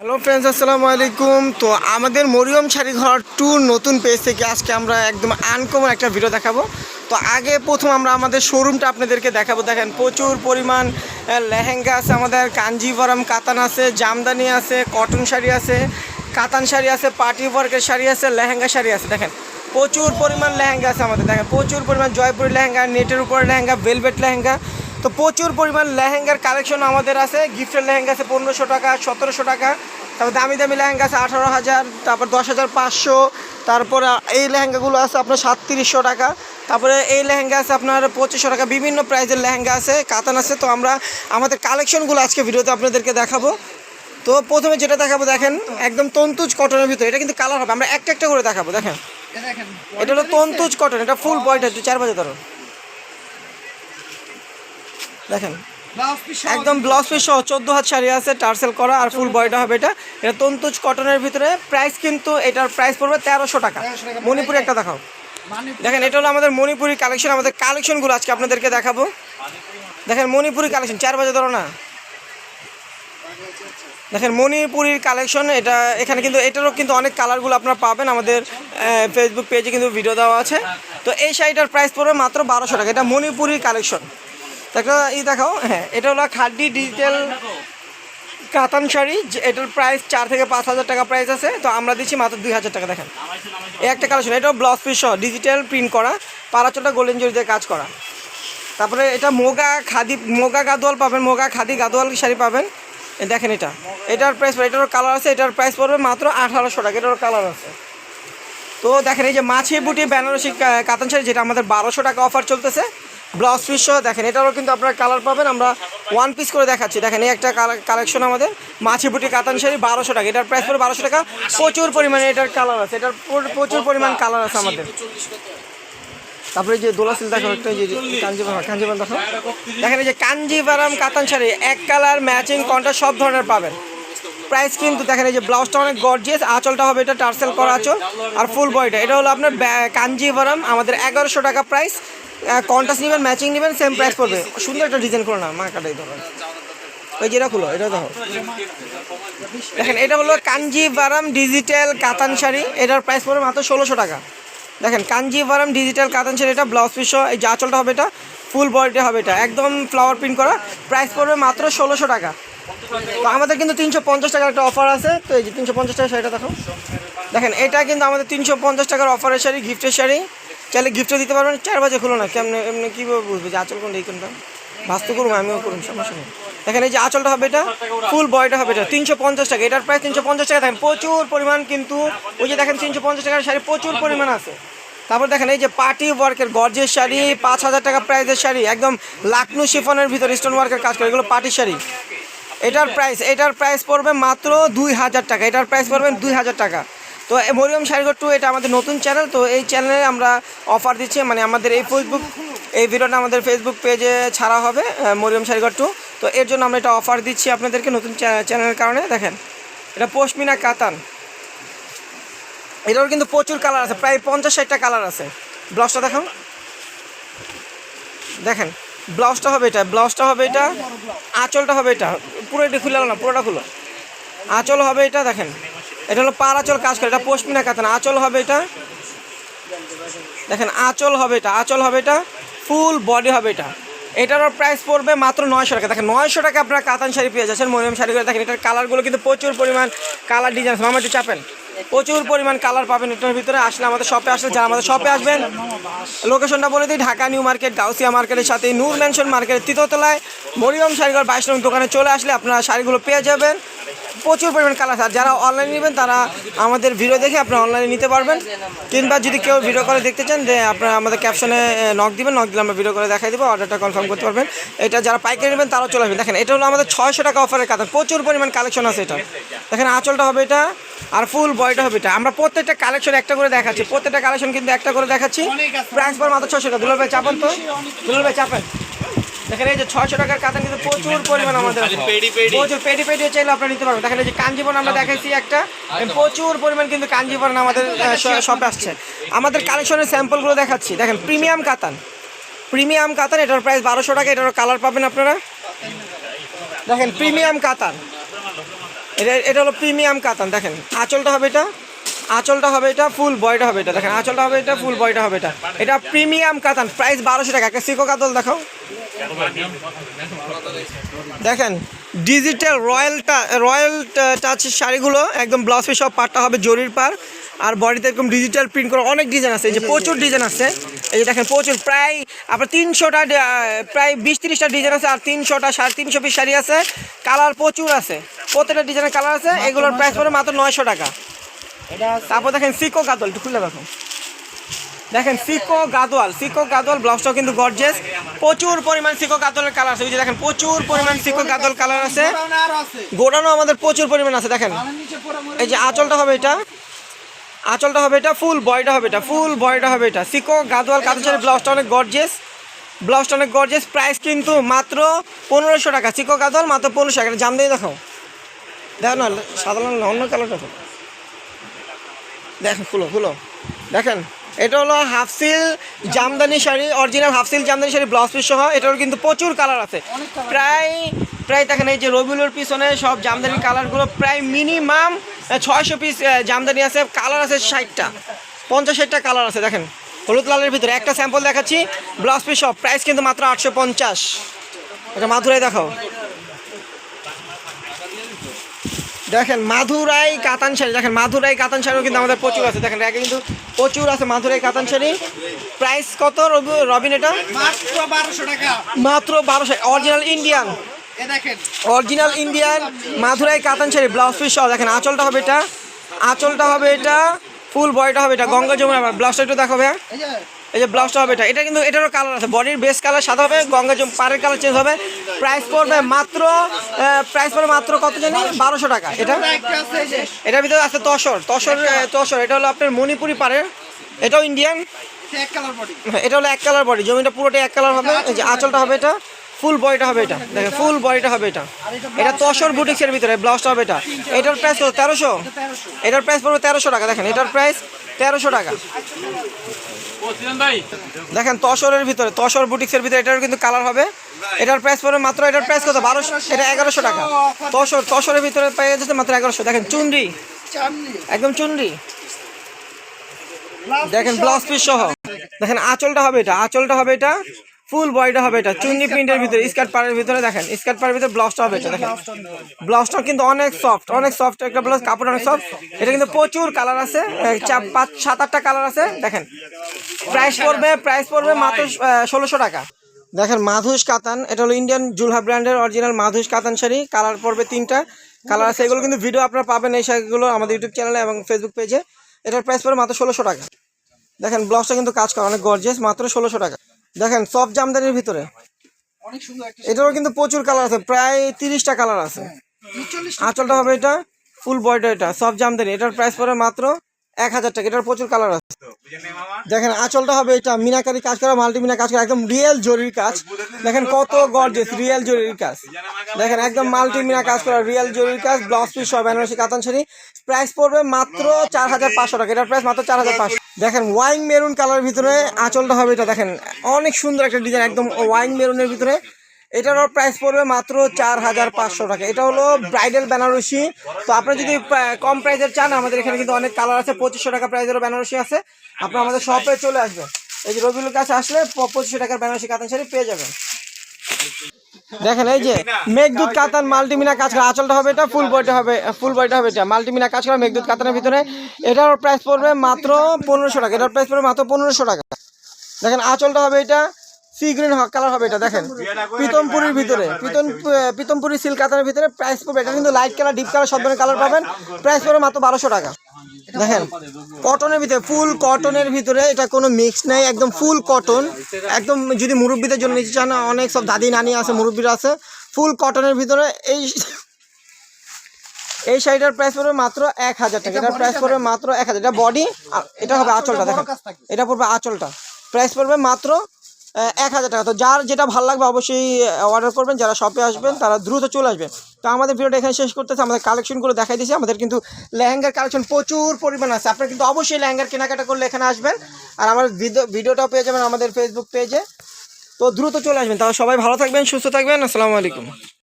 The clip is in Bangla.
হ্যালো ফ্রেন্ডস, আসসালামু আলাইকুম। তো আমাদের মরিয়ম শাড়িঘর ট্যুর নতুন পেজ থেকে আজকে আমরা একদম আনকমন একটা ভিডিও দেখাবো। তো আগে প্রথম আমরা আমাদের শোরুমটা আপনাদেরকে দেখাবো। দেখেন প্রচুর পরিমাণ লেহেঙ্গা আছে, আমাদের কাঞ্জিভরম কাতান আছে, জামদানি আছে, কটন শাড়ি আছে, কাতান শাড়ি আছে, পার্টি ওয়ার্কের শাড়ি আছে, লেহেঙ্গা শাড়ি আছে। দেখেন প্রচুর পরিমাণ লেহেঙ্গা আছে আমাদের। দেখেন প্রচুর পরিমাণ জয়পুরি লেহেঙ্গা, নেটের উপরে লেহেঙ্গা, ভেলভেট লেহেঙ্গা। তো প্রচুর পরিমাণ লেহেঙ্গার কালেকশন আমাদের আছে। গিফটের লেহেঙ্গা আছে 1500 টাকা, 1700 টাকা। তারপর দামি দামি লেহেঙ্গা আছে 18,000, তারপর 10,500। তারপর এই লেহেঙ্গাগুলো আছে আপনার 3700 টাকা। তারপরে এই লেহেঙ্গা আছে আপনার 2500 টাকা। বিভিন্ন প্রাইজের লেহেঙ্গা আছে, কাতান আছে। তো আমরা আমাদের কালেকশনগুলো আজকে ভিডিওতে আপনাদেরকে দেখাবো। তো প্রথমে যেটা দেখাবো দেখেন একদম তন্তুজ কটনের ভিতরে, এটা কিন্তু কালার হবে, আমরা একটা একটা করে দেখাবো। দেখেন এটা হলো তন্তুজ কটন, এটা ফুল বয়টা 4 বাজে ধরো। দেখেন একদম ব্লাউজ পিস সহ 14 হাত শাড়ি আছে, টার্সেল করা, আর ফুল বয়টা হবে। এটা তন্তুজ কটনের ভিতরে। প্রাইস কিন্তু এটার প্রাইস পড়বে 1300 টাকা। মণিপুরি একটা দেখাও। দেখেন এটা হলো আমাদের মণিপুরি কালেকশন। আমাদের কালেকশনগুলো আজকে আপনাদেরকে দেখাবো। দেখেন মণিপুরি কালেকশন 4 বাজে ধরো না। দেখেন মণিপুরির কালেকশন এটা। এখানে কিন্তু এটারও কিন্তু অনেক কালারগুলো আপনারা পাবেন আমাদের ফেসবুক পেজে কিন্তু ভিডিও দেওয়া আছে। তো এই শাড়িটার প্রাইস পড়বে মাত্র 1200 টাকা। এটা মণিপুরির কালেকশন। দেখাও। হ্যাঁ এটা হলো খাড্ডি ডিজিটাল কাতান শাড়ি, এটার প্রাইস 4 থেকে 5,000 টাকা প্রাইস আছে। তো আমরা দিচ্ছি মাত্র 2000 টাকা। দেখেন এই একটা কালেকশন, এটাও ব্লাউজ পিস সহ ডিজিটাল প্রিন্ট করা, পারাচোটা গোল্ডেন জরি দিয়ে কাজ করা। তারপরে এটা মোগা গাদোয়াল পাবেন, মোগা খাদি গাদোয়াল শাড়ি পাবেন। দেখেন এটার প্রাইস, এটারও কালার আছে। এটার প্রাইস পড়বে মাত্র 1800 টাকা। এটারও কালার আছে। তো দেখেন এই যে মাছি বুটি বেনারসি কাতান শাড়ি, যেটা আমাদের 1200 টাকা অফার চলতেছে, ব্লাউজ পিস সহ। দেখেন এটারও কিন্তু আপনারা কালার পাবেন। আমরা ওয়ান পিস করে দেখাচ্ছি। দেখেন এই একটা কালেকশন আমাদের মাছি বুটি কাতান শাড়ি 1200 টাকা। এটার প্রাইস পড়বে 1200 টাকা। প্রচুর পরিমাণে এটার কালার আছে, এটার প্রচুর পরিমাণ কালার আছে আমাদের। তারপরে যে দোলা সিল দেখো, একটা যে কাঞ্জিভারম দেখো। দেখেন এই যে কাঞ্জিভারম কাতান শাড়ি, এক কালার ম্যাচিং কন্ট্রাস্ট সব ধরনের পাবেন। প্রাইস কিন্তু দেখেন এই যে ব্লাউজটা অনেক গর্জিয়াস, আঁচলটা হবে এটা টার্সেল করা আঁচল, আর ফুল বডিটা। এটা হলো আপনার কাঞ্জিভারম, আমাদের 1100 টাকা প্রাইস। কন্ট্রাস্ট নেবেন, ম্যাচিং নেবেন, সেম প্রাইস পড়বে। সুন্দর একটা ডিজাইন করো না, মা কাটাই ধরো। ওই যেটা খুলো, এটা দেখো। দেখেন এটা হলো কাঞ্জিভারম ডিজিটাল কাতান শাড়ি, এটার প্রাইস পড়বে মাত্র 1600 টাকা। দেখেন কাঞ্জিভারম ডিজিটাল কাতান শাড়ি, এটা ব্লাউজ পিস সহ, এই যে আঁচলটা হবে এটা, ফুল বডিটা হবে এটা, একদম ফ্লাওয়ার প্রিন্ট করা। প্রাইস পড়বে মাত্র 1600 টাকা। তো আমাদের কিন্তু 350 টাকার একটা অফার আছে। তো এই যে 350 টাকা শাড়িটা দেখো। দেখেন এটা কিন্তু আমাদের 350 টাকার অফারের শাড়ি, গিফটের শাড়ি। চাইলে গিফটও দিতে পারবেন। 4 বাজে খুলো না, কেমন এমনি কীভাবে বুঝবে যে আঁচল কোনটা এই কোনটা। বাস্তু করুন, আমিও করুন, সমস্যা নেই। দেখেন এই যে আঁচলটা হবে এটা, ফুল বডিটা হবে এটা, 350 টাকা। এটার প্রাইস 350 টাকা। দেখেন প্রচুর পরিমাণ কিন্তু ওই যে দেখেন 350 টাকার শাড়ি প্রচুর পরিমাণ আছে। তারপর দেখেন এই যে পার্টি ওয়ার্কের গর্জের শাড়ি, 5000 টাকা প্রাইসের শাড়ি, একদম লাকনু শিফনের ভিতরে স্টোন ওয়ার্কের কাজ করে, এগুলো পার্টি শাড়ি। এটার প্রাইস পড়বে মাত্র 2000 টাকা। এটার প্রাইস পড়বে 2000 টাকা। তো মরিয়ম শাড়িঘর 2 এটা আমাদের নতুন চ্যানেল। তো এই চ্যানেলে আমরা অফার দিচ্ছি, মানে আমাদের এই ভিডিওটা আমাদের ফেসবুক পেজে ছাড়া হবে, মরিয়ম শাড়িঘর 2। তো এর জন্য আমরা এটা অফার দিচ্ছি আপনাদেরকে নতুন চ্যানেলের কারণে। দেখেন এটা পশমিনা কাতান, এটারও কিন্তু প্রচুর কালার আছে, প্রায় 50-60টা কালার আছে। ব্লাউজটা দেখো। দেখেন ব্লাউজটা হবে এটা, আঁচলটা হবে এটা, পুরো এটা খুলে না, পুরোটা খুলো। আঁচল হবে এটা। দেখেন এটা হলো পার আঁচল কাজ করে, এটা পশমিনা কাতান। আঁচল হবে এটা। দেখেন আঁচল হবে এটা, ফুল বডি হবে এটা। এটারও প্রাইস পড়বে মাত্র 900 টাকা। দেখেন 900 টাকা আপনারা কাতান শাড়ি পেয়ে যাচ্ছেন মরিয়ম শাড়িগুলো। দেখেন এটার কালারগুলো কিন্তু প্রচুর পরিমাণ কালার ডিজাইন আছে। মামা একটু চাপেন, প্রচুর পরিমাণ কালার পাবেন এটার ভিতরে। আসলে আমাদের শপে আসলে, যারা আমাদের শপে আসবেন লোকেশনটা বলে দিই, ঢাকা নিউ মার্কেট, গাউসিয়া মার্কেটের সাথে নূর ম্যানশন মার্কেটের 3য় তলায় মরিয়ম শাড়িঘর 22 নং দোকানে চলে আসলে আপনারা শাড়িগুলো পেয়ে যাবেন। প্রচুর পরিমাণ কালার আছে। আর যারা অনলাইনে নেবেন তারা আমাদের ভিডিও দেখে আপনারা অনলাইনে নিতে পারবেন। কিংবা যদি কেউ ভিডিও করে দেখতে চান, যে আপনারা আমাদের ক্যাপশনে নক দিলে আমরা ভিডিও করে দেখাই দেবো, অর্ডারটা কনফার্ম করতে পারবেন। এটা যারা পাইকারি নেবেন তারাও চলে আসবেন। দেখেন এটা হলো আমাদের 600 টাকা অফারের কাতান, প্রচুর পরিমাণ কালেকশন আছে এটা। দেখেন আঁচলটা হবে এটা, আর ফুল বডিটা হবে এটা। আমরা প্রত্যেকটা কালেকশন একটা করে দেখাচ্ছি, প্রত্যেকটা কালেকশন কিন্তু একটা করে দেখাচ্ছি। প্রাইস পর মাত্র 600 টাকা। দুলাল ভাই চাপেন তো, দুলাল ভাই চাপেন। দেখেন এই যে 600 টাকার কাতান কিন্তু প্রচুর পরিমাণ আমাদের আছে। প্রচুর পেডি চাইলে আপনারা নিতে পারবেন। দেখেন এই যে কাঞ্জিভরম আমরা দেখাইছি একটা, প্রচুর পরিমাণ কিন্তু কাঞ্জিভরম আমাদের শপে আসছে। আমাদের কালেকশনের স্যাম্পলগুলো দেখাচ্ছি। দেখেন প্রিমিয়াম কাতান, এটার প্রাইস 1200 টাকা। এটারও কালার পাবেন আপনারা। দেখেন প্রিমিয়াম কাতান, এটা হলো প্রিমিয়াম কাতান। দেখেন আঁচলটা হবে এটা, আঁচলটা হবে এটা, ফুল বয়টা হবে এটা। দেখেন আঁচলটা হবে এটা, ফুল বয়টা হবে এটা। এটা প্রিমিয়াম কাতান, প্রাইস 1200 টাকা। একটা সিকো কাতল দেখাও। দেখেন ডিজিটাল রয়্যাল টাচ শাড়িগুলো একদম ব্লাউজ পিস সব পাটটা হবে জরির পার, আর বডিতে এরকম ডিজিটাল প্রিন্ট করা অনেক ডিজাইন আছে। এই যে প্রচুর ডিজাইন আছে, এই যে দেখেন প্রচুর, প্রায় আপনার 300টা, প্রায় 20-30টা ডিজাইন আছে, আর 300টা 350 পিস শাড়ি আছে। কালার প্রচুর আছে, প্রত্যেকটা ডিজাইনের কালার আছে। এগুলোর প্রাইস পড়ে মাত্র 900 টাকা। তারপর দেখেন সিকো গাদোয়াল, একটু খুলে দেখো। দেখেন সিকো গাদোয়াল ব্লাউজটাও কিন্তু গর্জিয়াস। প্রচুর পরিমাণ সিকো গাদোয়ালের কালার আছে। ওই যে দেখেন প্রচুর পরিমাণ সিকো গাদোয়াল কালার আছে, গোড়ানো আমাদের প্রচুর পরিমাণ আছে। দেখেন এই যে আঁচলটা হবে এটা, আঁচলটা হবে এটা, ফুল বয়টা হবে এটা, ফুল বয়টা হবে এটা। সিকো গাদোয়াল কাতান শাড়ি, ব্লাউজটা অনেক গর্জিয়াস, ব্লাউজটা অনেক গর্জিয়াস। প্রাইস কিন্তু মাত্র 1500 টাকা। সিকো গাদোয়াল মাত্র 1500 টাকা। জাম দিয়ে দেখাও, দেখো না সাধারণ অন্য কালার দেখো। দেখেন খুলো দেখেন এটা হলো হাফসিল Jamdani sari, original হাফসিল Jamdani sari, blouse piece সহ। এটার কিন্তু প্রচুর কালার আছে, প্রায় দেখেন এই যে রবিউলের পিছনে সব জামদানি কালারগুলো প্রায় মিনিমাম 600 পিস জামদানি আছে। কালার আছে 60টা, 50-60টা কালার আছে। দেখেন হলুদ লালের ভিতরে একটা স্যাম্পল দেখাচ্ছি, ব্লাউজ পিস সব। প্রাইস কিন্তু মাত্র 850। এটা মাধুরাই দেখাও। দেখেন মাধুরাই কাতান শাড়ি, দেখেন মাধুরাই কাতান শাড়িও কিন্তু আমাদের প্রচুর আছে। দেখেন আগে কিন্তু প্রচুর আছে মাধুরাই কাতান শাড়ি। প্রাইস কত রবিন? এটা মাত্র 1200 টাকা, মাত্র 1200। অরিজিনাল ইন্ডিয়ান মাধুরাই কাতান শাড়ি, ব্লাউজ পিস সহ। দেখেন আঁচলটা হবে এটা, আঁচলটা হবে এটা, ফুল বয়টা হবে এটা, গঙ্গা যমুনা। ব্লাউজটা একটু দেখাবে, এই যে ব্লাউজটা হবে এটা। এটা কিন্তু এটারও কালার আছে, বডির বেস কালার সাদা হবে, গঙ্গা পাড়ের কালার চেঞ্জ হবে। প্রাইস পড়বে মাত্র কত জানি? 1200 টাকা। এটার ভিতরে আছে তসর। এটা হলো আপনার মণিপুরি পাড়ের, এটাও ইন্ডিয়ান। এটা হলো এক কালার বডি, জমিটা পুরোটাই এক কালার হবে। এই যে আঁচলটা হবে এটা, ফুল বডিটা হবে এটা। দেখেন ফুল বডিটা হবে এটা। এটা তসর বুটিক্সের ভিতরে, ব্লাউজটা হবে এটা। এটার প্রাইস কত? 1300। এটার প্রাইস পড়বে 1300 টাকা। দেখেন এটার প্রাইস 1300 টাকা। দেখেন তসরের ভিতরে, তসর বুটিক্সের ভিতরে এটার কিন্তু কালার হবে। এটার প্রাইস পড়বে মাত্র, এটার প্রাইস কত? 1200। এটা 1100 টাকা। তসরের ভিতরে পেয়ে যেতে মাত্র 1100। দেখেন চুনরি, একদম চুনরি। দেখেন ব্লাউজ পিস সহ। দেখেন আঁচলটা হবে এটা, আঁচলটা হবে এটা, ফুল বডিটা হবে এটা, চুন্নি প্রিন্টের ভিতরে, স্কার্ট পাড়ের ভিতরে। দেখেন স্কার্ট পাড়ের ভিতরে ব্লাউজটা হবে এটা। দেখেন ব্লাউজটা কিন্তু অনেক সফট একটা ব্লাউজ, কাপড় অনেক সফট। এটা কিন্তু প্রচুর কালার আছে, 5-7-8টা কালার আছে। দেখেন প্রাইস পড়বে মাত্র 1600 টাকা। দেখেন মাধুস কাতান, এটা হলো ইন্ডিয়ান জুলহা ব্র্যান্ডের অরিজিনাল মাধুস কাতান শাড়ি। কালার পড়বে 3টা কালার আছে। এগুলো কিন্তু ভিডিও আপনারা পাবেন এই শাড়িগুলো আমাদের ইউটিউব চ্যানেলে এবং ফেসবুক পেজে। এটার প্রাইস পড়বে মাত্র 1600 টাকা। দেখেন ব্লাউজটা কিন্তু কাজ করা অনেক গর্জিয়াস, মাত্র 1600 টাকা। দেখেন সফট জামদানির ভিতরে, এটারও কিন্তু প্রচুর কালার আছে, প্রায় 30টা কালার আছে। আঁচলটা হবে এটা, ফুল বডিটা এটা, সফট জামদানি। এটার প্রাইস পড়বে মাত্র 1000 টাকা। এটার প্রচুর কালার আছে। দেখেন আঁচলটা হবে এটা, মিনাকারি কাজ করা, মাল্টিমিনা কাজ করা, একদম রিয়েল জরির কাজ। দেখেন কত গর্জিয়াস রিয়েল জরির কাজ। দেখেন একদম মাল্টিমিনা কাজ করা, রিয়েল জরির কাজ, ব্লাউজ পিস সব বেনারসি কাতান শাড়ি। প্রাইস পড়বে মাত্র 4500 টাকা। এটার প্রাইস মাত্র 4500। দেখেন ওয়াইন মেরুন কালারের ভিতরে আঁচলটা হবে এটা। দেখেন অনেক সুন্দর একটা ডিজাইন, একদম ওয়াইন মেরুনের ভিতরে। এটারও প্রাইস পড়বে মাত্র 4500 টাকা। এটা হলো ব্রাইডাল বেনারসি। তো আপনারা যদি কম প্রাইসের চান, আমাদের এখানে কিন্তু অনেক কালার আছে। 2500 টাকা প্রাইসেরও বেনারসি আছে। আপনারা আমাদের শপে চলে আসবেন, এই যে রবিউলের কাছে আসলে 2500 টাকার বেনারসি কাতান শাড়ি পেয়ে যাবেন। দেখেন এই যে মেঘদূত কাতান মাল্টিমিনা কাজ করা, আঁচলটা হবে এটা, ফুল বডিটা হবে এটা, মাল্টিমিনা কাজ করা মেঘদূত কাতানের ভিতরে। এটার প্রাইস পড়বে মাত্র 1500 টাকা। এটার প্রাইস পড়বে মাত্র 1500 টাকা। দেখেন আঁচলটা হবে এটা, সি গ্রিন কালার হবে এটা। দেখেন পিতমপুরির ভিতরে, পিতমপুরি সিল্ক কাতানের ভিতরে। প্রাইস পড়বে এটা কিন্তু লাইট কালার, ডিপ কালার, সব ধরনের কালার পাবেন। প্রাইস পড়বে মাত্র 1200 টাকা। দেখেন কটনের ভিতরে, ফুল কটনের ভিতরে, এটা কোনো মিক্স নেই, একদম ফুল কটন। একদম যদি মুরব্বীদের জন্য নিতে চান, অনেক সব দাদি নানি আছে, মুরব্বীরা আছে, ফুল কটনের ভিতরে এই শাড়িটার প্রাইস পড়বে মাত্র 1000 টাকা। এটার প্রাইস পড়বে মাত্র 1000। এটা বডি, এটা হবে আঁচলটা। দেখেন এটা পড়বে আঁচলটা, প্রাইস পড়বে মাত্র 1000 টাকা। তো যার যেটা ভালো লাগবে অবশ্যই অর্ডার করবেন। যারা শপে আসবেন তারা দ্রুত চলে আসবেন। তো আমাদের ভিডিওটা এখানে শেষ করতেছে। আমাদের কালেকশনগুলো দেখাই দিয়েছি। আমাদের কিন্তু লেহেঙ্গার কালেকশন প্রচুর পরিমাণ আছে। আপনারা কিন্তু অবশ্যই লেহেঙ্গার কেনাকাটা করলে এখানে আসবেন। আর আমার ভিডিওটাও পেয়ে যাবেন আমাদের ফেসবুক পেজে। তো দ্রুত চলে আসবেন। তাহলে সবাই ভালো থাকবেন, সুস্থ থাকবেন। আসসালামু আলাইকুম।